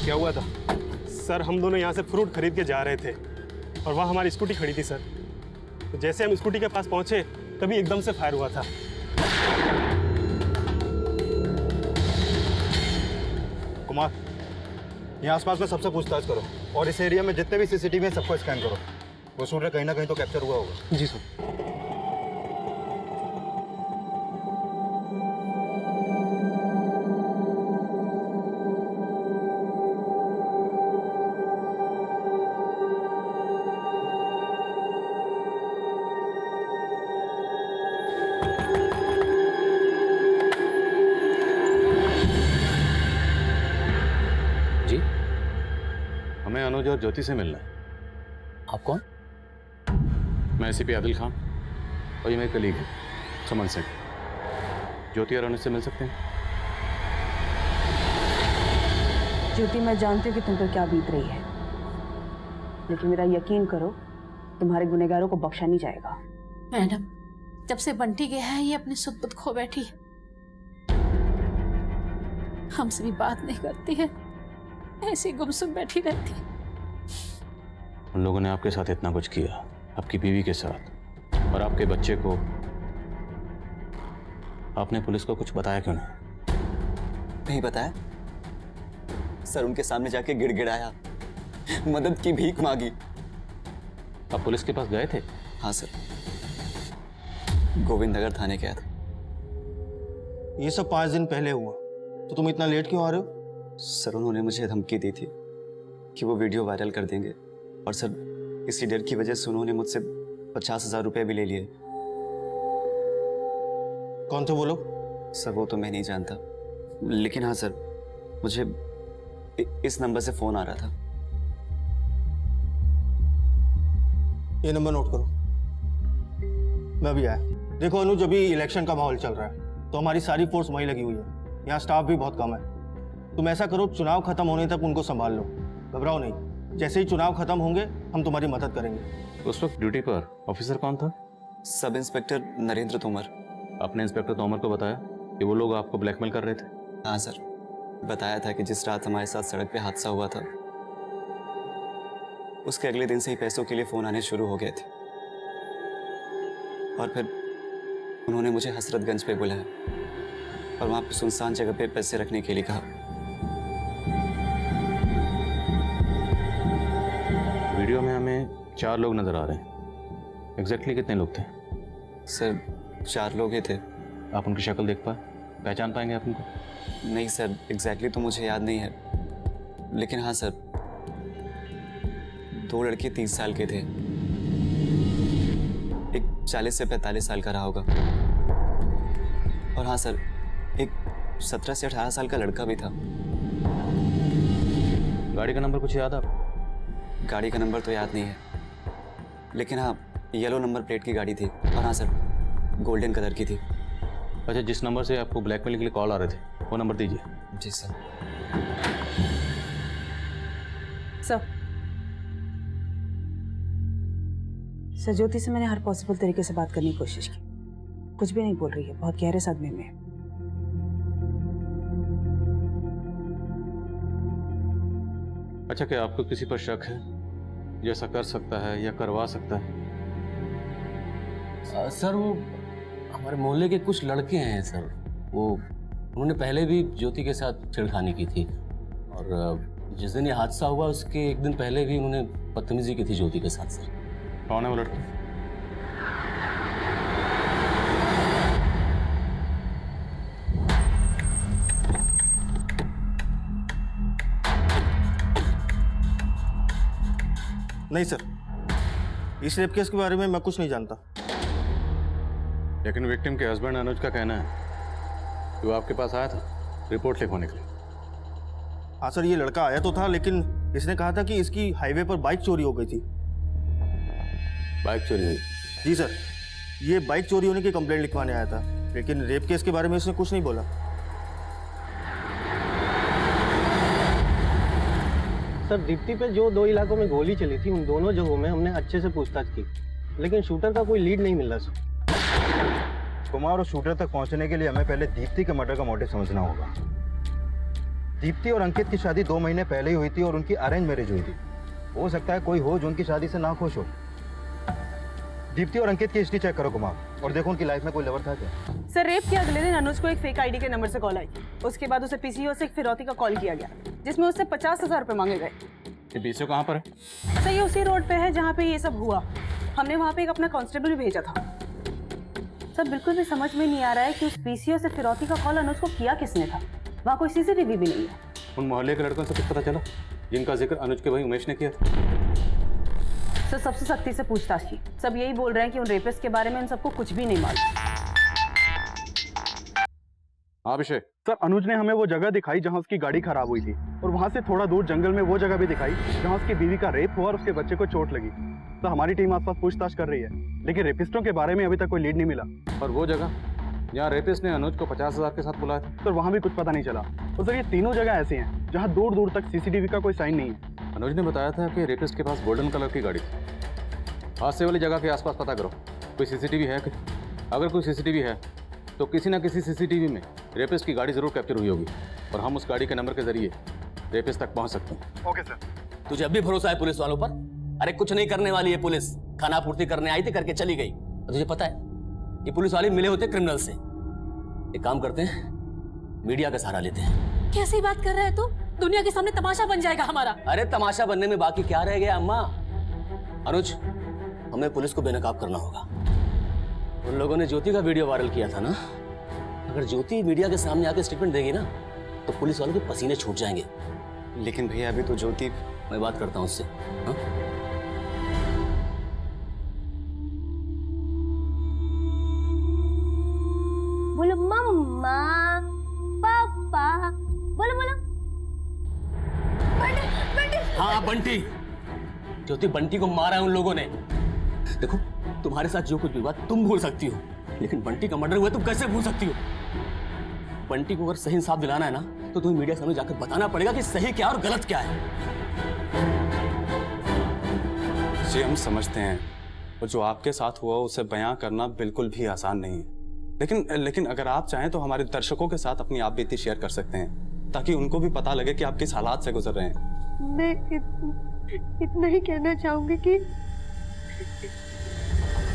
क्या हुआ था? सर हम दोनों यहाँ से फ्रूट खरीद के जा रहे थे और वहाँ हमारी स्कूटी खड़ी थी सर। तो जैसे हम स्कूटी के पास पहुँचे तभी एकदम से फायर हुआ था। कुमार, यहाँ आसपास में सबसे पूछताछ करो और इस एरिया में जितने भी सीसीटीवी हैं सबको स्कैन करो। वो शूटर कहीं ना कहीं तो कैप्चर हुआ होगा। जी सर। हमें अनुज और ज्योति से मिलना है। आप कौन? मैं एसीपी आदिल खान और ये मेरे कलीग हैं सुमन सिंह। ज्योति और अनुज से मिल सकते हैं? ज्योति, मैं जानती हूँ कि तुम पर क्या बीत रही है, लेकिन मेरा यकीन करो तुम्हारे गुनहगारों को बख्शा नहीं जाएगा। मैडम, जब से बंटी गया है ये अपनी सुध बुध खो बैठी है, हमसे भी बात नहीं करती है, ऐसी गुमसुम बैठी रहती है। उन लोगों ने आपके साथ इतना कुछ किया, आपकी बीवी के साथ और आपके बच्चे को, आपने पुलिस को कुछ बताया क्यों नहीं बताया सर, उनके सामने जाके गिड़गिड़ाया, मदद की भीख मांगी। आप पुलिस के पास गए थे? हाँ सर, गोविंद नगर थाने गया था। ये सब 5 दिन पहले हुआ, तो तुम इतना लेट क्यों आ रहे हो? सर उन्होंने मुझे धमकी दी थी कि वो वीडियो वायरल कर देंगे और सर इसी डर की वजह से उन्होंने मुझसे 50,000 रुपए भी ले लिए। कौन थे वो लोग? सर वो तो मैं नहीं जानता, लेकिन हाँ सर मुझे इस नंबर से फोन आ रहा था। ये नंबर नोट करो। मैं भी आया। देखो अनुज, अभी इलेक्शन का माहौल चल रहा है तो हमारी सारी फोर्स वहीं लगी हुई है, यहाँ स्टाफ भी बहुत कम है। तुम ऐसा करो, चुनाव खत्म होने तक उनको संभाल लो, घबराओ नहीं। जैसे ही चुनाव खत्म होंगे हम तुम्हारी मदद करेंगे। उस वक्त ड्यूटी पर ऑफिसर कौन था? Sub inspector Narendra Tomar. आपने इंस्पेक्टर तोमर को बताया कि वो लोग आपको ब्लैकमेल कर रहे थे? हाँ सर, बताया था कि जिस रात हमारे साथ सड़क पे हादसा हुआ था उसके अगले दिन से ही पैसों के लिए फोन आने शुरू हो गए थे और फिर उन्होंने मुझे हसरतगंज पे बुलाया और वहां पे सुनसान जगह पे पैसे रखने के लिए कहा। वीडियो में हमें 4 लोग नजर आ रहे हैं। एग्जैक्टली कितने लोग थे? सर 4 लोग ही थे। आप उनकी शक्ल देख पाए, पहचान पाएंगे आप उनको? नहीं सर, एग्जैक्टली तो मुझे याद नहीं है, लेकिन हाँ सर 2 लड़के 30 साल के थे, एक 40 से 45 साल का रहा होगा और हाँ सर एक 17 से 18 साल का लड़का भी था। गाड़ी का नंबर कुछ याद आप? गाड़ी का नंबर तो याद नहीं है, लेकिन हाँ येलो नंबर प्लेट की गाड़ी थी और हाँ सर गोल्डन कलर की थी। अच्छा, जिस नंबर से आपको ब्लैकमेल के लिए कॉल आ रहे थे वो नंबर दीजिए। जी सर। सर ज्योति से मैंने हर पॉसिबल तरीके से बात करने की कोशिश की, कुछ भी नहीं बोल रही है, बहुत गहरे सदमे में है। अच्छा, क्या आपको किसी पर शक है जो ऐसा कर सकता है या करवा सकता है? सर वो हमारे मोहल्ले के कुछ लड़के हैं सर, वो उन्होंने पहले भी ज्योति के साथ छेड़खानी की थी और जिस दिन ये हादसा हुआ उसके एक दिन पहले भी उन्होंने बदतमीजी की थी ज्योति के साथ। सर कौन है वो लड़के? नहीं सर, इस रेप केस के बारे में मैं कुछ नहीं जानता। लेकिन विक्टिम के हस्बैंड अनुज का कहना है कि वो आपके पास आया था रिपोर्ट लिखवाने के लिए। हाँ सर, ये लड़का आया तो था, लेकिन इसने कहा था कि इसकी हाईवे पर बाइक चोरी हो गई थी। बाइक चोरी हुई? जी सर, ये बाइक चोरी होने की कंप्लेंट लिखवाने आया था, लेकिन रेप केस के बारे में इसने कुछ नहीं बोला। सर दीप्ति पे जो 2 इलाकों में गोली चली थी उन दोनों जगहों में हमने अच्छे से पूछताछ की, लेकिन शूटर का कोई लीड नहीं मिल रहा सर। कुमार और शूटर तक पहुंचने के लिए हमें पहले दीप्ति के मर्डर का मोटिव समझना होगा। दीप्ति और अंकित की शादी 2 महीने पहले ही हुई थी और उनकी अरेंज मैरिज हुई थी। हो सकता है कोई हो जो उनकी शादी से ना खुश हो। दीप्ति और अंकित की हिस्ट्री चेक करो कुमार, और देखो उनकी लाइफ में कोई लवर था क्या। सर, रेप के अगले दिन अनुज को एक फेक आईडी के नंबर से कॉल आई। उसके बाद उसे पीसीओ से एक फिरौती का कॉल किया गया, जिसमें उससे 50,000 रुपए मांगे गए। ये पीसीओ कहाँ पर है? सर, ये उसी रोड पे है जहाँ पे ये सब हुआ। हमने वहाँ पे एक अपना कांस्टेबल भी भेजा था। सर, बिल्कुल भी समझ में नहीं आ रहा है कि उस पीसीओ से फिरौती का कॉल अनुज को किया किसने था। वहाँ कोई सीसीटीवी भी नहीं है। उन मोहल्ले के लड़कों से कुछ पता चला जिनका जिक्र अनुज के भाई उमेश ने किया था? सर, सबसे सख्ती से पूछताछ की। सब यही बोल रहे हैं कि उन रेपिस्ट के बारे में इन सबको कुछ भी नहीं मालूम। हाँ अभिषेक, सर, अनुज ने हमें वो जगह दिखाई जहाँ उसकी गाड़ी खराब हुई थी, और वहाँ से थोड़ा दूर जंगल में वो जगह भी दिखाई जहाँ उसकी बीवी का रेप हुआ और उसके बच्चे को चोट लगी। तो हमारी टीम आसपास पूछताछ कर रही है, लेकिन रेपिस्टों के बारे में अभी तक कोई लीड नहीं मिला। और वो जगह जहाँ रेपिस्ट ने अनुज को 50,000 के साथ बुलाया था? सर, वहाँ भी कुछ पता नहीं चला। और सर, ये तीनों जगह ऐसी हैं जहाँ दूर दूर तक सीसीटीवी का कोई साइन नहीं है। अनुज ने बताया था कि रेपिस्ट के पास गोल्डन कलर की गाड़ी थी। हादसे वाली जगह के आसपास पता करो, कोई सीसीटीवी है कि? अगर कोई सीसीटीवी है तो किसी ना किसी सीसीटीवी में रेपिस्ट की गाड़ी जरूर कैप्चर हुई होगी, और हम उस गाड़ी के नंबर के जरिए रेपिस्ट तक पहुंच सकते हैं। Okay sir. तुझे अब भी भरोसा है पुलिस वालों पर? अरे कुछ नहीं करने वाली है पुलिस, खाना पूर्ति करने आई थी, करके चली गई। और तुझे पता है ये पुलिस वाले मिले होते क्रिमिनल से। एक काम करते हैं, मीडिया का सहारा लेते हैं। कैसी बात कर रहे हैं तू? दुनिया के सामने तमाशा बन जाएगा हमारा। अरे तमाशा बनने में बाकी क्या रह गया अम्मा? अनुज, हमें पुलिस को बेनकाब करना होगा। उन लोगों ने ज्योति का वीडियो वायरल किया था ना, अगर ज्योति मीडिया के सामने आके स्टेटमेंट देगी ना तो पुलिस वालों के पसीने छूट जाएंगे। लेकिन भैया अभी तो ज्योति। मैं बात करता हूँ उससे। हाँ? बोलो मम्मा, पापा, बोलो बोलो। बंटी, बंटी। हाँ बंटी। ज्योति, बंटी को मारा है उन लोगों ने। देखो, तुम्हारे साथ जो कुछ भी हुआ तुम भूल सकती हो, लेकिन बंटी का मर्डर हुआ तुम कैसे भूल सकती हो? बंटी को अगर सही इंसाफ दिलाना है ना तो तुम्हें मीडिया सामने जाकर बताना पड़ेगा कि सही क्या और गलत क्या है। जी हम समझते हैं, और जो आपके साथ हुआ उसे बयां करना बिल्कुल भी आसान नहीं है। लेकिन अगर आप चाहें तो हमारे दर्शकों के साथ अपनी आप बीती शेयर कर सकते हैं, ताकि उनको भी पता लगे कि आप किस हालात से गुजर रहे हैं। मैं इतना ही कहना चाहूंगी कि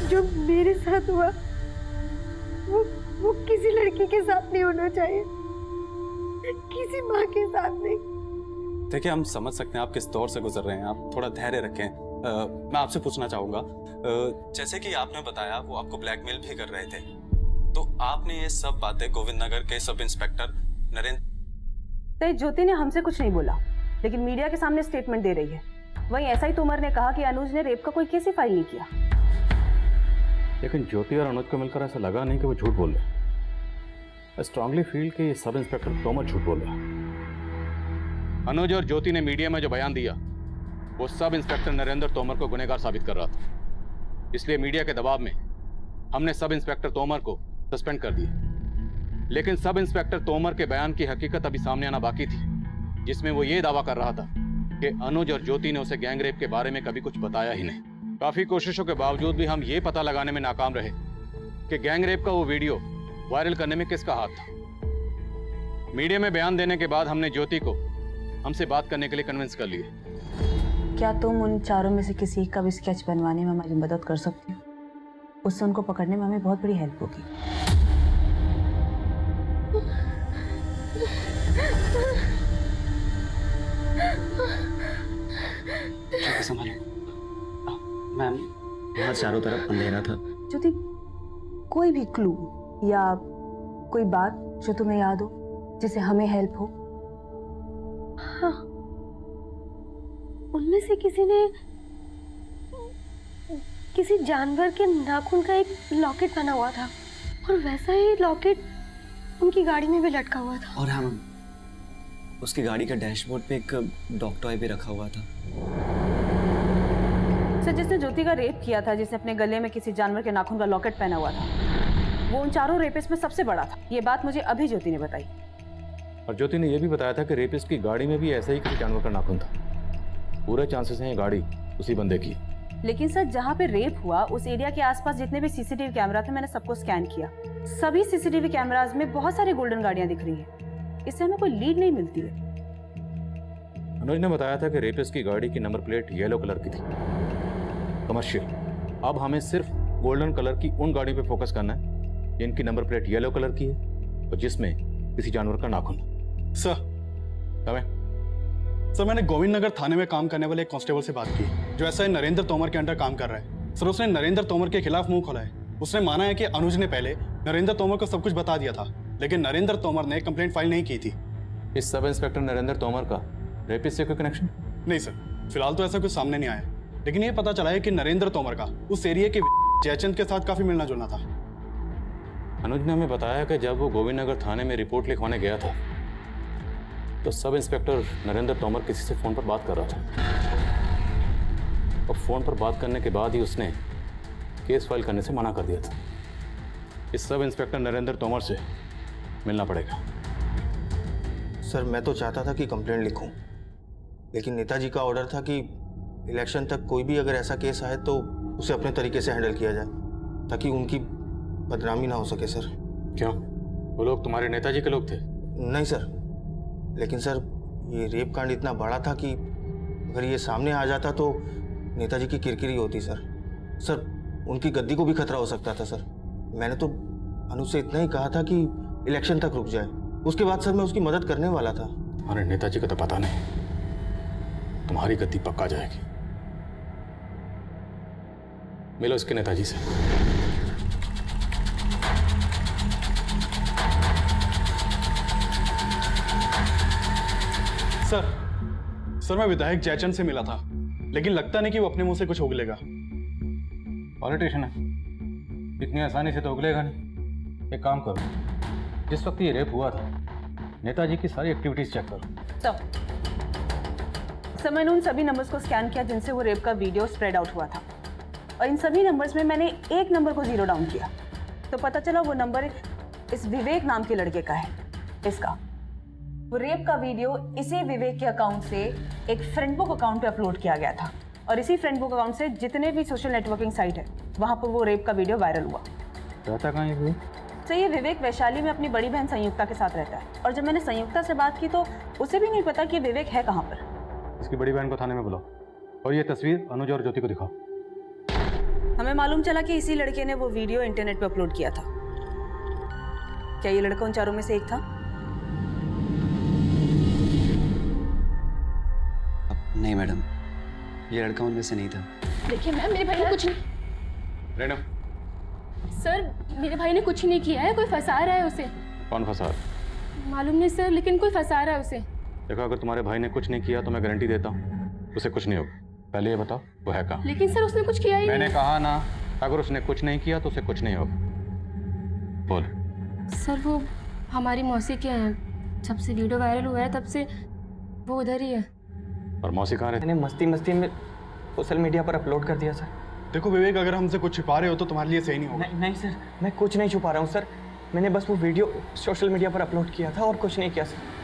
जो मेरे साथ हुआ वो किसी लड़की के साथ नहीं होना चाहिए, किसी माँ के साथ नहीं। देखिए, हम समझ सकते हैं आप किस दौर से गुजर रहे हैं, आप थोड़ा धैर्य रखें। मैं आपसे पूछना चाहूंगा, जैसे कि आपने बताया वो आपको ब्लैकमेल भी कर रहे थे, तो आपने ये सब बातें गोविंद नगर के सब इंस्पेक्टर नरेंद्र। ज्योति ने हमसे कुछ नहीं बोला, लेकिन मीडिया के सामने स्टेटमेंट दे रही है। वहीं एसआई तोमर ने कहा कि अनुज ने रेप का कोई केस ही फाइल नहीं किया। लेकिन ज्योति और अनुज को मिलकर ऐसा लगा नहीं कि वो झूठ बोल रहे। आई स्ट्रांगली फील कि सब इंस्पेक्टर तोमर झूठ बोल रहा है। अनुज और ज्योति ने मीडिया में जो बयान दिया वो सब इंस्पेक्टर नरेंद्र तोमर को गुनहगार साबित कर रहा था। इसलिए मीडिया के दबाव में हमने सब इंस्पेक्टर तोमर को सस्पेंड कर दिया। लेकिन सब इंस्पेक्टर तोमर के बयान की हकीकत अभी सामने आना बाकी थी, जिसमें वो ये दावा कर रहा था कि अनुज और ज्योति ने उसे गैंग रेप के बारे में कभी कुछ बताया ही नहीं। काफी कोशिशों के बावजूद भी हम ये पता लगाने में नाकाम रहे कि गैंग रेप का वो वीडियो वायरल करने में किसका हाथ था। मीडिया में बयान देने के बाद हमने ज्योति को हमसे बात करने के लिए कन्विंस कर लिए। क्या तुम उन चारों में से किसी एक का भी स्केच बनवाने में हमारी मदद कर सकती हो? उससे उनको पकड़ने में हमें बहुत बड़ी हेल्प होगी। संभालो मैम, यहाँ चारों तरफ अंधेरा था। ज्योति, कोई भी क्लू या कोई बात जो तुम्हें याद हो जिससे हमें हेल्प हो? हाँ, उनमें से किसी ने किसी जानवर के नाखून का एक लॉकेट बना हुआ था, और वैसा ही लॉकेट उनकी गाड़ी में भी लटका हुआ था। और हम उसकी गाड़ी का डैशबोर्ड पे एक डॉग टॉय भी रखा हुआ था। सर, जिसने ज्योति का रेप किया था, जिसने अपने गले में किसी जानवर के नाखून का लॉकेट पहना हुआ था, वो उन चारों रेपिस्ट में सबसे बड़ा था। ये बात मुझे अभी ज्योति ने बताई। और ज्योति ने यह भी बताया था कि रेपिस्ट की गाड़ी में भी ऐसा ही किसी जानवर का नाखून था। पूरे चांसेस हैं ये गाड़ी उसी बंदे की। लेकिन सर, जहाँ पे रेप हुआ उस एरिया के आसपास जितने भी सीसीटीवी कैमरा थे, मैंने सबको स्कैन किया। सभी सीसीटीवी कैमराज में बहुत सारी गोल्डन गाड़ियां दिख रही हैं। इससे हमें कोई लीड नहीं मिलती है। अनुज ने बताया था कि रेपिस्ट की गाड़ी की नंबर प्लेट येलो कलर की थी, कमर्शियल। अब हमें सिर्फ गोल्डन कलर की उन गाड़ियों पे फोकस करना है जिनकी नंबर प्लेट येलो कलर की है और जिसमें किसी जानवर का नाखून। सर सर, मैंने गोविंद नगर थाने में काम करने वाले एक कांस्टेबल से बात की जो ऐसा नरेंद्र तोमर के अंडर काम कर रहा है। सर उसने नरेंद्र तोमर के खिलाफ मुंह खोला है। उसने माना है कि अनुज ने पहले नरेंद्र तोमर को सब कुछ बता दिया था, लेकिन नरेंद्र तोमर ने कंप्लेंट फाइल नहीं की थी। इस सब इंस्पेक्टर नरेंद्र तोमर का रेपिस्ट से कोई कनेक्शन? नहीं सर, फिलहाल तो ऐसा कुछ सामने नहीं आया, लेकिन ये पता चला है कि नरेंद्र तोमर का उस एरिया के जयचंद के साथ काफी मिलना जुलना था। अनुज ने हमें बताया कि जब वो गोविंद नगर थाने में रिपोर्ट लिखवाने गया था तो सब इंस्पेक्टर नरेंद्र तोमर किसी से फोन पर बात कर रहा था और फोन पर बात करने के बाद ही उसने केस फाइल करने से मना कर दिया था। इस सब इंस्पेक्टर नरेंद्र तोमर से मिलना पड़ेगा। सर मैं तो चाहता था कि कंप्लेंट लिखूं, लेकिन नेताजी का ऑर्डर था कि इलेक्शन तक कोई भी अगर ऐसा केस आए तो उसे अपने तरीके से हैंडल किया जाए ताकि उनकी बदनामी ना हो सके। सर क्यों? वो लोग तुम्हारे नेताजी के लोग थे? नहीं सर, लेकिन सर ये रेप कांड इतना बड़ा था कि अगर ये सामने आ जाता तो नेताजी की किरकिरी होती। सर उनकी गद्दी को भी खतरा हो सकता था। सर मैंने तो अनुज से इतना ही कहा था कि इलेक्शन तक रुक जाए, उसके बाद सर मैं उसकी मदद करने वाला था। तुम्हारे नेताजी को तो पता नहीं, तुम्हारी गद्दी पक्का जाएगी। मिलो इसके नेताजी से। सर मैं विधायक जयचंद से मिला था, लेकिन लगता नहीं कि वो अपने मुंह से कुछ उगलेगा। पॉलिटिशियन है, इतनी आसानी से तो उगलेगा नहीं। एक काम करो, जिस वक्त ये रेप हुआ था नेताजी की सारी एक्टिविटीज चेक करो। सर मैंने उन सभी नंबर्स को स्कैन किया जिनसे वो रेप का वीडियो स्प्रेड आउट हुआ था, और इन सभी नंबर्स में मैंने एक नंबर को जीरो डाउन किया तो पता चला वो नंबर इस विवेक नाम के लड़के का है। इसका वो रेप का वीडियो इसी विवेक के अकाउंट से एक फ्रेंड बुक अकाउंट पे अपलोड किया गया था, और इसी फ्रेंड बुक अकाउंट से जितने भी सोशल नेटवर्किंग साइट है वहाँ पर वो रेप का वीडियो वायरल हुआ। रहता कहाँ है? तो ये विवेक वैशाली में अपनी बड़ी बहन संयुक्ता के साथ रहता है, और जब मैंने संयुक्ता से बात की तो उसे भी नहीं पता कि विवेक है कहाँ पर। इसकी बड़ी बहन को थाने में बुलाओ और ये तस्वीर अनुज और ज्योति को दिखाओ। हमें मालूम चला कि इसी लड़के ने वो वीडियो इंटरनेट पे अपलोड किया था। क्या ये लड़का उन चारों में से एक था? नहीं मैडम, ये लड़का उनमें से नहीं था। देखिए मैम, मेरे भाई ने कुछ नहीं। रेनम, सर मेरे भाई ने कुछ नहीं किया है, कोई फंसा रहा है उसे। कौन फंसा रहा? मालूम नहीं सर, लेकिन कोई फंसा रहा है उसे। देखो, अगर तुम्हारे भाई ने कुछ नहीं किया तो मैं गारंटी देता हूँ उसे कुछ नहीं होगा। पहले ये बताओ वो है कहाँ? लेकिन सर उसने कुछ किया ही मैंने नहीं। कहा ना, अगर उसने कुछ नहीं किया तो उसे कुछ नहीं होगा। बोल। सर वो हमारी मौसी के हैं, जब से वीडियो वायरल हुआ है तब से वो उधर ही है। और मौसी कहाँ रहती? मैंने मस्ती में सोशल मीडिया पर अपलोड कर दिया सर। देखो विवेक, अगर हमसे कुछ छिपा रहे हो तो तुम्हारे लिए सही नहीं होगा। नहीं सर, मैं कुछ नहीं छुपा रहा हूँ सर। मैंने बस वो वीडियो सोशल मीडिया पर अपलोड किया था और कुछ नहीं किया सर।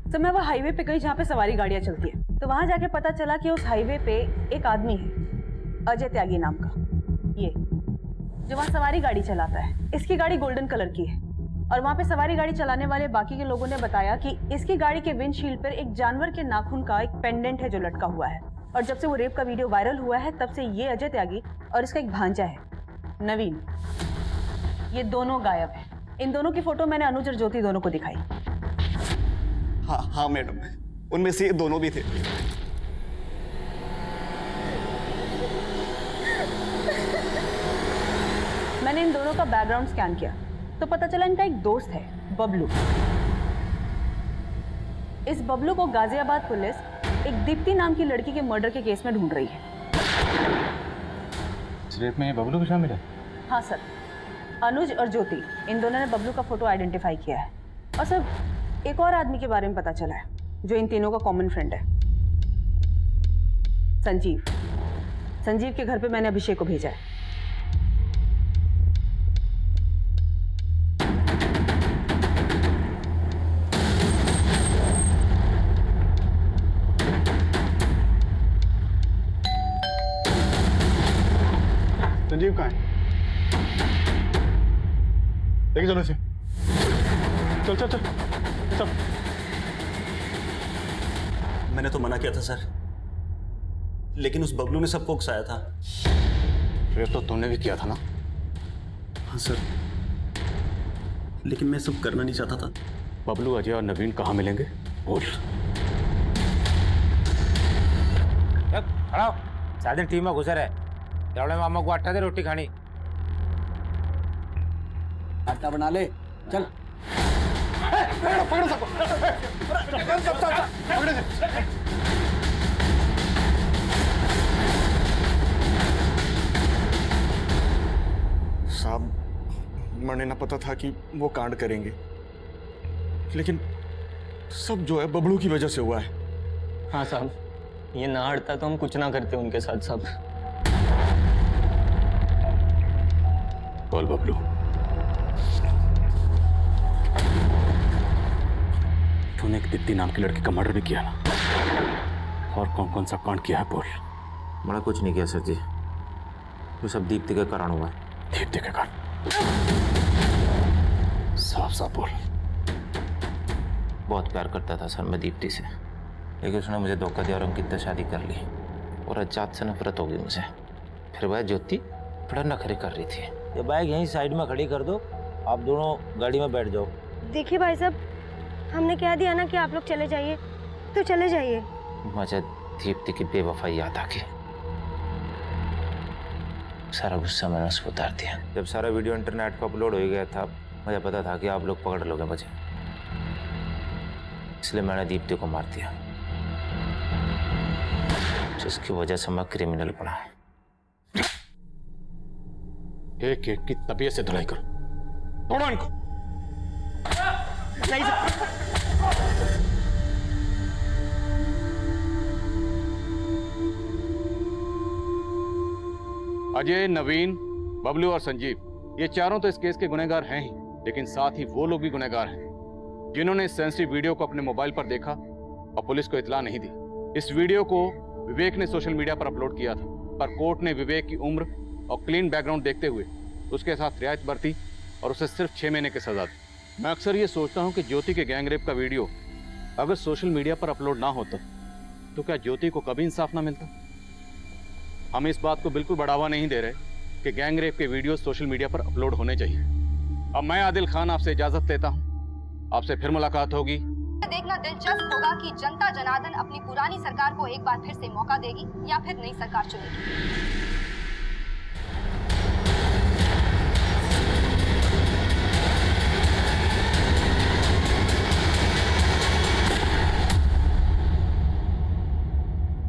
सर मैं वो हाईवे पे गई जहाँ पे सवारी गाड़ियाँ चलती है, तो वहाँ जाके पता चला कि उस हाईवे पे एक आदमी है अजय त्यागी नाम का, ये जो वहाँ सवारी गाड़ी चलाता है। इसकी गाड़ी गोल्डन कलर की है, और वहाँ पे सवारी गाड़ी चलाने वाले बाकी के लोगों ने बताया कि इसकी गाड़ी के विंडशील्ड पर एक जानवर के नाखून का एक पेंडेंट है जो लटका हुआ है। और जब से वो रेप का वीडियो वायरल हुआ है तब से ये अजय त्यागी और इसका एक भांजा है नवीन, ये दोनों गायब है। इन दोनों की फोटो मैंने अनुज और ज्योति दोनों को दिखाई। हाँ मैडम, उनमें से ये दोनों भी थे। मैंने इन दोनों का बैकग्राउंड स्कैन किया तो पता चला इनका एक दोस्त है बबलू। इस बबलू को गाजियाबाद पुलिस एक दीप्ति नाम की लड़की के मर्डर के केस में ढूंढ रही है। इस रेप में ये बबलू भी शामिल है? हाँ सर, अनुज और ज्योति इन दोनों ने बबलू का फोटो आइडेंटिफाई किया है। और सर एक और आदमी के बारे में पता चला है जो इन तीनों का कॉमन फ्रेंड है, संजीव। संजीव के घर पे मैंने अभिषेक को भेजा है। संजीव कहाँ है? लेके चलो इसे। चल चल चल। मैंने तो मना किया था सर, लेकिन उस बबलू ने सबको उकसाया था। रेप तो तुमने भी किया था ना? हाँ सर, लेकिन मैं सब करना नहीं चाहता था। बबलू, अजय और नवीन कहाँ मिलेंगे? बोल। खड़ा सारे दिन टीम में घुसे रहे। तेवड़े मामा को आटा दे रोटी खानी। आटा बना ले चल। साहब, मैंने ना पता था कि वो कांड करेंगे, लेकिन सब जो है बबलू की वजह से हुआ है। हाँ साहब, ये ना हटता तो हम कुछ ना करते उनके साथ साहब। बोल बबलू, तूने एक दीप्ति नाम की लड़की का मर्डर भी किया ना? और कौन कौन सा कांड किया है बोल। मैंने कुछ नहीं किया सर जी, वो सब दीप्ति के कारण हुआ है। दीप्ति के कारण? साफ साफ बोल। बहुत प्यार करता था सर मैं दीप्ति से, लेकिन उसने मुझे धोखा दिया और अंकित से शादी कर ली और अजात से नफरत हो गई मुझे। फिर वह ज्योति बड़ा नखरे कर रही थी। ये बाइक यहीं साइड में खड़ी कर दो, आप दोनों गाड़ी में बैठ जाओ। देखिए भाई साहब, हमने कह दिया ना कि आप लोग चले जाइए तो चले जाइए। मुझे दीप्ति की बेवफाई याद आ गई, सारा गुस्सा मैंने उस पर उतार दिया। जब सारा वीडियो इंटरनेट पर अपलोड हो गया था, मुझे पता था कि आप लोग पकड़ लोगे मुझे, इसलिए मैंने दीप्ति को मार दिया, जिसकी वजह से मैं क्रिमिनल बना। एक एक की तबीयत से धुलाई करो, तोड़ो इनको। नहीं सर। अजय, नवीन, बबलू और संजीव, ये चारों तो इस केस के गुनहगार हैं ही, लेकिन साथ ही वो लोग भी गुनहगार हैं जिन्होंने इस सेंसिटिव वीडियो को अपने मोबाइल पर देखा और पुलिस को इत्तला नहीं दी। इस वीडियो को विवेक ने सोशल मीडिया पर अपलोड किया था, पर कोर्ट ने विवेक की उम्र और क्लीन बैकग्राउंड देखते हुए उसके साथ रियायत बरती और उसे सिर्फ 6 महीने की सजा दी। मैं अक्सर ये सोचता हूँ कि ज्योति के गैंग रेप का वीडियो अगर सोशल मीडिया पर अपलोड ना होता तो क्या ज्योति को कभी इंसाफ ना मिलता? हम इस बात को बिल्कुल बढ़ावा नहीं दे रहे कि गैंग रेप के वीडियो सोशल मीडिया पर अपलोड होने चाहिए। अब मैं आदिल खान आपसे इजाजत लेता हूँ, आपसे फिर मुलाकात होगी। देखना दिलचस्प होगा कि जनता जनार्दन अपनी पुरानी सरकार को एक बार फिर से मौका देगी या फिर नई सरकार चुनेगी।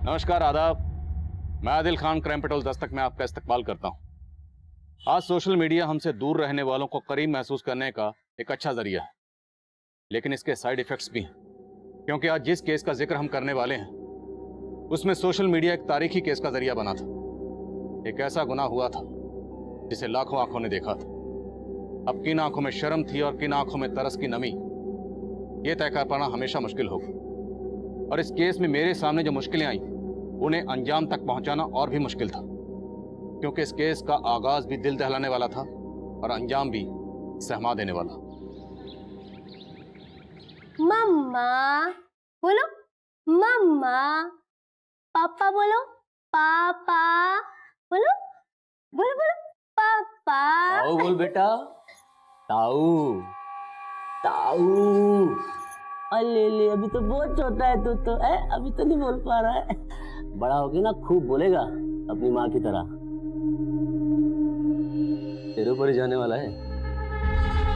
नमस्कार, आदाब। मैं आदिल खान, क्राइम पेट्रोल दस्तक में आपका इस्तकबाल करता हूं। आज सोशल मीडिया हमसे दूर रहने वालों को करीब महसूस करने का एक अच्छा जरिया है, लेकिन इसके साइड इफेक्ट्स भी हैं, क्योंकि आज जिस केस का जिक्र हम करने वाले हैं उसमें सोशल मीडिया एक तारीखी केस का जरिया बना था। एक ऐसा गुनाह हुआ था जिसे लाखों आंखों ने देखा था। अब किन आंखों में शर्म थी और किन आंखों में तरस की नमी, यह तय कर पाना हमेशा मुश्किल होगा। और इस केस में मेरे सामने जो मुश्किलें आई उन्हें अंजाम तक पहुंचाना और भी मुश्किल था, क्योंकि इस केस का आगाज भी दिल दहलाने वाला था और अंजाम भी सहमा देने वाला। मम्मा बोलो, मम्मा। पापा बोलो, पापा बोलो, बोलो बोलो पापा। ताऊ बोल बेटा, ताऊ ताऊ। अले ले, अभी तो बहुत छोटा है तू तो है, अभी तो नहीं बोल पा रहा है। बड़ा होके ना खूब बोलेगा अपनी माँ की तरह। तेरे ऊपर ही जाने वाला है।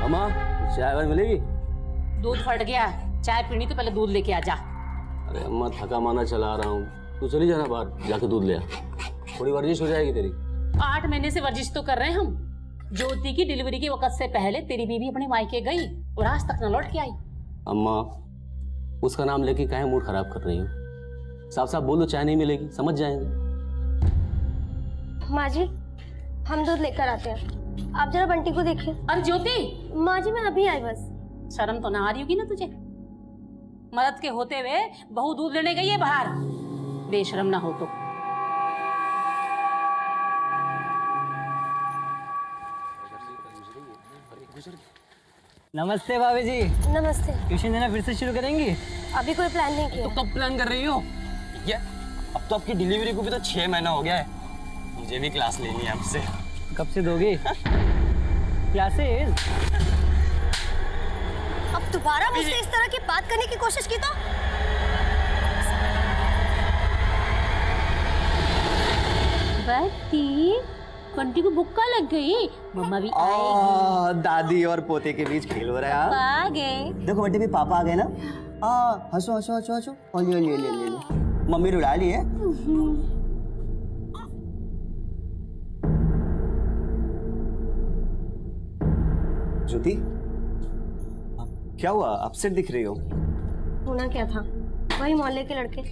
अम्मा, चाय वाय मिलेगी? दूध फट गया, चाय पीनी तो पहले दूध लेके आ जा। अरे अम्मा, थका माना चला रहा हूँ, तू चली जाना बाहर, जाके दूध ले आ। थोड़ी वर्जिश हो जाएगी तेरी। 8 महीने से वर्जिश तो कर रहे हैं हम। ज्योति की डिलीवरी के वक्त से पहले तेरी बीवी अपने मायके गई और आज तक न लौट के आई। अम्मा, उसका नाम लेके काहे मूड खराब कर रही हो? साफ साफ बोलो, चाय नहीं मिलेगी, समझ जाएंगे। माँ जी, हम दूध लेकर आते हैं, आप जरा बंटी को देखिए। अरे ज्योति। माँ जी, मैं अभी आई बस। शर्म तो ना आ रही होगी ना तुझे? मर्द के होते हुए बहू दूध लेने गई है बाहर, बेशरम ना हो तो। नमस्ते भाभी जी। नमस्ते। ट्यूशन देना फिर से शुरू करेंगी? अभी कोई प्लान नहीं किया। तो कब प्लान कर रही हो? ये अब तो आपकी डिलीवरी को भी तो 6 महीना हो गया है। मुझे भी क्लास लेनी है आपसे। कब से दोगे क्लासेस? अब दोबारा मुझसे इस तरह की बात करने की कोशिश की तो बत्ती कंटी को बुक्का लग गई। मम्मा भी आएगी। दादी और पोते के बीच खेल हो रहा है। आ गए। देखो बेटे भी पापा आ गए ना। हंसो हंसो हंसो हंसो। और ले मम्मी रुला ली है। ज्योति क्या हुआ, अपसेट दिख रही हो? होना क्या था, वही मोहल्ले के लड़के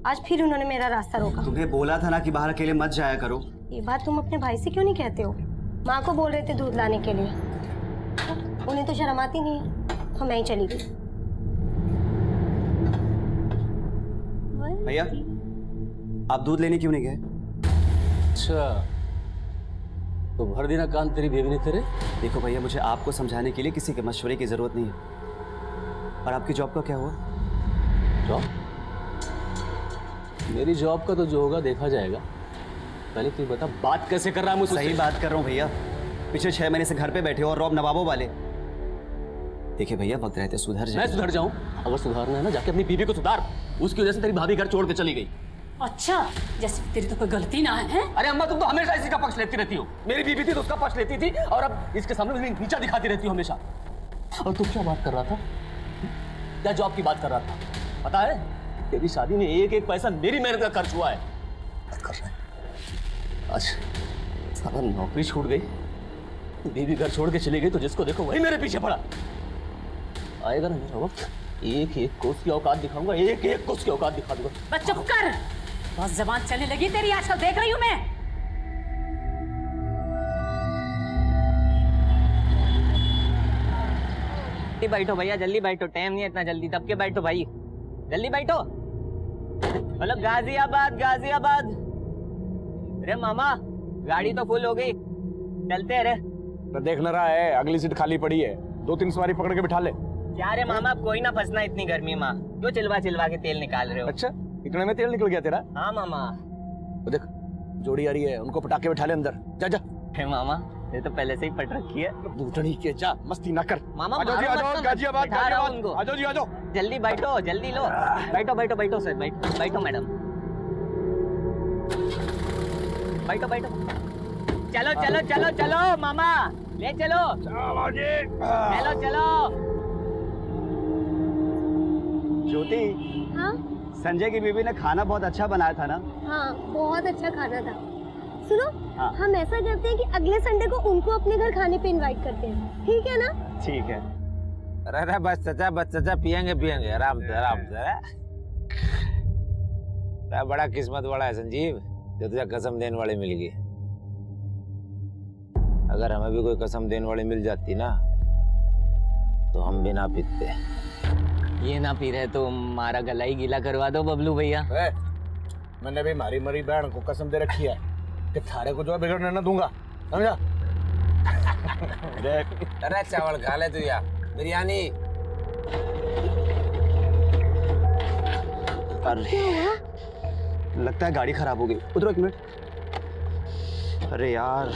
आज फिर उन्होंने मेरा रास्ता रोका। तुम्हें बोला था ना कि बाहर अकेले मत जाया करो। ये बात तुम अपने भाई से क्यों नहीं कहते हो? माँ को बोल रहे थे दूध लाने के लिए, उन्हें तो शर्म आती नहीं है, तो मैं ही चली गई। भैया आप दूध लेने क्यों नहीं गए? अच्छा तो भर देना कान तेरी बेबी ने तेरे। देखो भैया, मुझे आपको समझाने के लिए किसी के मशवरे की जरूरत नहीं है। और आपकी जॉब का क्या हुआ? जॉब? मेरी जॉब का तो जो होगा देखा जाएगा। पहले तू बता बात कैसे कर रहा है मुझसे? सही बात कर रहा हूँ भैया। पिछले 6 महीने से घर पे बैठे हो और रौब नवाबों वाले। देखिए भैया, वक्त रहते सुधर जाए। मैं सुधर जाऊं? अगर सुधारना है ना जाके अपनी बीवी को सुधार। उसकी वजह से तेरी भाभी घर छोड़ के चली गई। अच्छा, जैसे तेरी तो कोई गलती ना है? अरे अम्मा, तुम तो हमेशा इसी का पक्ष लेती रहती हो। मेरी बीवी थी तो उसका पक्ष लेती थी और अब इसके सामने नीचा दिखाती रहती हो हमेशा। और तू क्या बात कर रहा था? क्या जॉब की बात कर रहा था? पता है तेरी शादी में एक एक पैसा मेरी मेहनत का खर्च हुआ है। बात कर रहा है। आज साला नौकरी छूट गई, बीवी घर छोड़ के चली गई तो जिसको देखो वही मेरे पीछे पड़ा। आएगा ना मेरा वक्त, एक एक कोस की औकात दिखाऊंगा, एक एक कोस की औकात दिखा दूंगा। बस चुप कर, बस जबान चलने लगी तेरी आजकल, देख रही हूँ मैं। बैठो भैया, जल्दी बैठो, टाइम नहीं है इतना जल्दी, दब के बैठो भाई, जल्दी बैठो। हेलो गाजियाबाद, गाजियाबाद। अरे मामा गाड़ी तो फुल हो गई, चलते रे। तो देख न रहा है अगली सीट खाली पड़ी है, 2-3 सवारी पकड़ के बिठा ले। क्या रे मामा, कोई ना फंसना इतनी गर्मी में, क्यों चिलवा चिलवा के तेल निकाल रहे हो? अच्छा, इतने में तेल निकल गया तेरा? हाँ मामा। तो देख जोड़ी आ रही है, उनको पटाके बिठा ले अंदर। जा जा। हे मामा, ये तो पहले से ही पट रखी है। बूटनी के जा, मस्ती ना कर। मामा आजो जी, आजो, गाजियाबाद, गाजियाबाद। आजो जी, आजो। जल्दी बैठो, जल्दी लो। बैठो बैठो बैठो सर, बैठो बैठो मैडम, बैठो बैठो। चलो चलो चलो चलो मामा, ले चलो। चलो चलो। ज्योति, हाँ संजय की बीवी ने खाना बहुत अच्छा बनाया था ना? हाँ, बहुत अच्छा खाना था। सुनो, हाँ। हम ऐसा करते हैं कि अगले संडे को उनको अपने घर खाने पे इनवाइट करते हैं, ठीक है ना? ठीक है। अरे बस चाचा पियेंगे पियेंगे, आराम से आराम से। बड़ा किस्मत वाला है संजीव जो तुझे कसम देने वाली मिल गई। अगर हमें भी कोई कसम देने वाली मिल जाती ना तो हम भी ना पीते। ये ना पी रहे तो हमारा गला ही गीला करवा दो बबलू भैया। मैंने भी मारी मरी बहन को कसम दे रखी है कि थारे को जो है बिगड़ने न दूंगा, समझा? अरे चावल खा ले तू या बिरयानी। अरे लगता है गाड़ी खराब हो गई। उतरो 1 मिनट। अरे यार,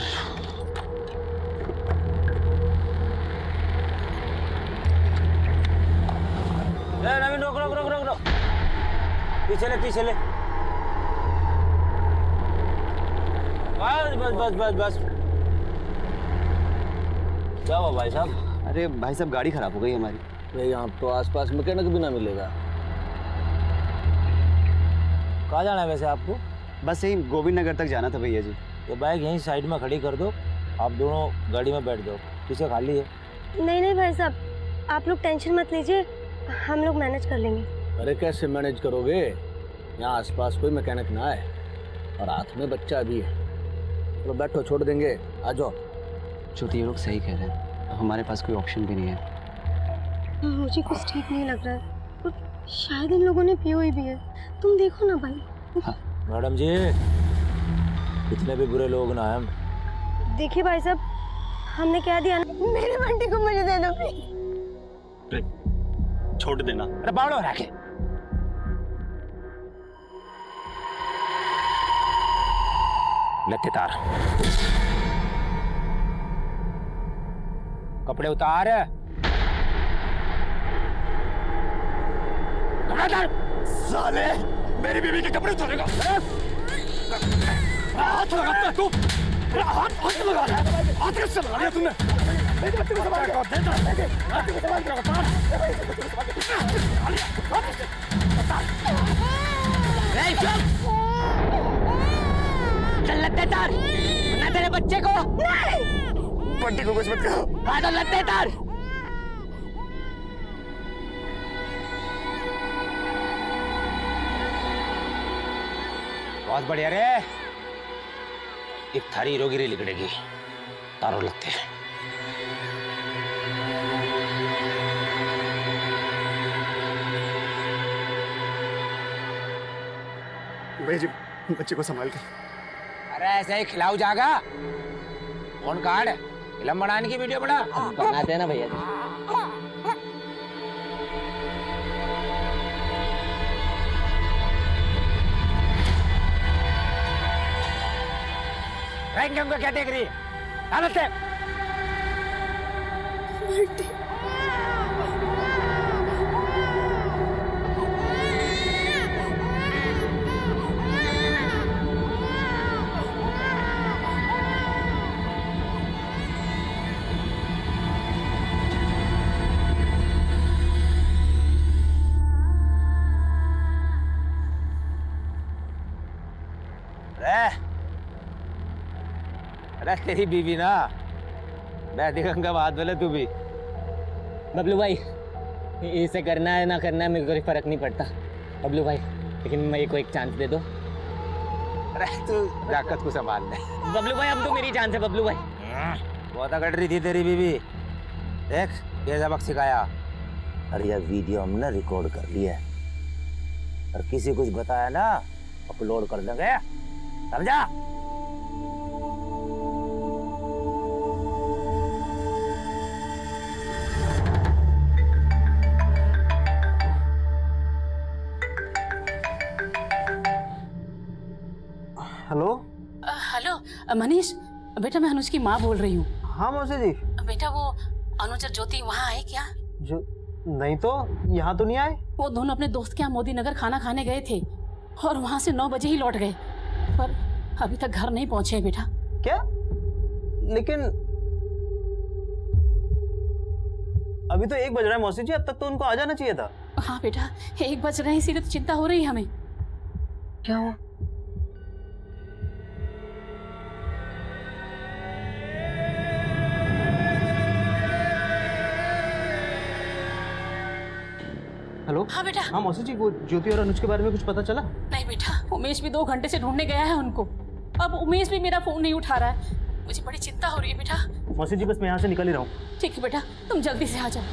नवीन रोक रोक रोक रोक रोक, पीछे ले पीछे ले। बस बस बस बस बस। क्या हुआ भाई साहब? अरे भाई साहब, गाड़ी खराब हो गई हमारी। अरे यहाँ तो आसपास मैकेनिक भी ना मिलेगा। कहाँ जाना है वैसे आपको? बस यही गोविंद नगर तक जाना था भैया जी। तो बाइक यहीं साइड में खड़ी कर दो, आप दोनों गाड़ी में बैठ जाओ, पीछे खाली है। नहीं नहीं भाई साहब, आप लोग टेंशन मत लीजिए, हम लोग मैनेज कर लेंगे। अरे कैसे मैनेज करोगे? यहाँ आसपास कोई मैकेनिक ना है और हाथ में बच्चा भी है। तो बैठो, छोड़ देंगे, आ जाओ। ज्योति, ये लोग सही कह रहे हैं, हमारे पास कोई ऑप्शन भी नहीं है। मुझे कुछ ठीक नहीं लग रहा है, और शायद इन लोगों ने पी हुई भी है। तुम देखो ना भाई। हाँ। मैडम जी, इतने भी बुरे लोग ना हैं। देखिए भाई साहब, हमने क्या दिया ना, मेरे बंटी को मुझे दे दो प्लीज। छोड़ देना। अरे बावड़ो रखे। लत्ते तार, कपड़े उतार, कपड़े उतार। साले मेरी बीवी के कपड़े उतारेगा। हाथ लगाता है तू, हाथ लगा रहा है, हाथ कैसे लगा लिया तुमने? चल लत्ते तार, वरना तेरे बच्चे को बंटी को कुछ मत कहो। हाँ तो लत्ते तार। बहुत बढ़िया रे, एक थारी हीरोगिरी लिखड़ेगी, तारों लगते हैं। भाई जी बच्चे को संभाल के। अरे ऐसे ही खिलाऊ जागा, फोन कार्ड फिल्म बनाने की वीडियो बना बनाते हैं ना भैया। रहेंगे क्या देख रही है? हालत है अरे तेरी बीवी ना, मैं दिखूंगा बाद बोले तू भी। बबलू भाई, इसे करना है ना करना है मेरे को कोई फर्क नहीं पड़ता बबलू भाई, लेकिन मेरे को एक चांस दे दो। अरे तू ताकत को संभाल ले बबलू भाई, अब तो मेरी चांस है बबलू भाई। बहुत अकड़ रही थी तेरी बीवी, देख ये सबक सिखाया। अरे यह वीडियो हमने रिकॉर्ड कर लिया है, और किसी कुछ बताया ना अपलोड कर देंगे, समझा? हेलो। हेलो मनीष, बेटा मैं अनुज की माँ बोल रही हूँ। हाँ मौसी जी। बेटा वो अनुज और ज्योति वहाँ आए क्या? जो नहीं तो यहाँ तो नहीं आए। वो दोनों अपने दोस्त के यहाँ मोदी नगर खाना खाने गए थे और वहाँ से 9 बजे ही लौट गए, पर अभी तक घर नहीं पहुँचे हैं बेटा। क्या? लेकिन अभी तो 1 बज रहा है मौसी जी, अब तक तो उनको आ जाना चाहिए था। हाँ बेटा 1 बज रहे हैं, इसीलिए तो चिंता हो रही है हमें। क्या हुआ? हेलो। हाँ बेटा। हाँ मौसी जी, वो ज्योति और अनुज के बारे में कुछ पता चला? नहीं बेटा, उमेश भी 2 घंटे से ढूंढने गया है उनको। अब उमेश भी मेरा फोन नहीं उठा रहा है, मुझे बड़ी चिंता हो रही है बेटा। मौसी जी बस मैं यहाँ से निकल ही रहा हूँ। ठीक है बेटा, तुम जल्दी से आ जाओ।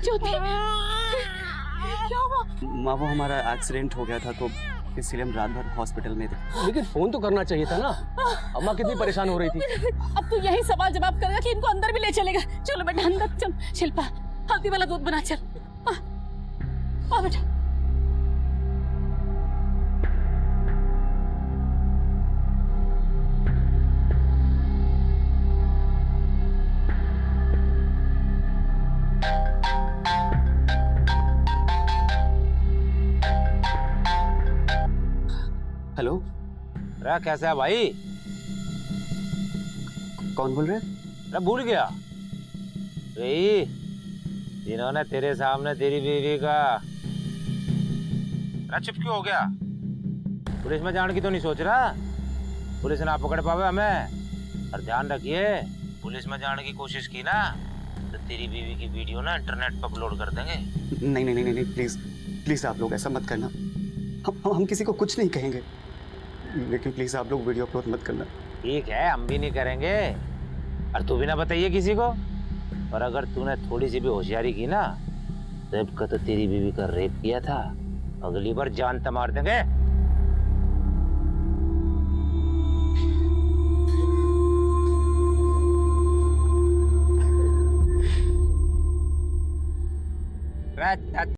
ज्योति क्या हुआ? माँ वो हमारा एक्सीडेंट हो गया था तो इसलिए हम रात भर हॉस्पिटल में थे। लेकिन फोन तो करना चाहिए था ना, अम्मा कितनी परेशान हो रही थी। अब तू यही सवाल जवाब करेगा कि इनको अंदर भी ले चलेगा। चलो बेटा अंदर चल। शिल्पा हल्दी वाला दूध बना, चल आ बेटा। हेलो। अरे कैसा है भाई? कौन बोल रहे हैं? अरे भूल गया भाई, जिन्होंने तेरे सामने तेरी बीवी का। अरे चुप क्यों हो गया? पुलिस में जाने की तो नहीं सोच रहा? पुलिस ना पकड़ पावे हमें। और ध्यान रखिए, पुलिस में जाने की कोशिश की ना तो तेरी बीवी की वीडियो ना इंटरनेट पर अपलोड कर देंगे। नहीं नहीं नहीं नहीं, प्लीज प्लीज आप लोग ऐसा मत करना। हम किसी को कुछ नहीं कहेंगे, लेकिन प्लीज आप लोग वीडियो अपलोड मत करना। ठीक है, हम भी नहीं करेंगे, और तू भी ना बताइए किसी को। और अगर तूने थोड़ी सी भी होशियारी की ना रेप का तो तेरी बीवी का रेप किया था, अगली बार जान तो मार देंगे।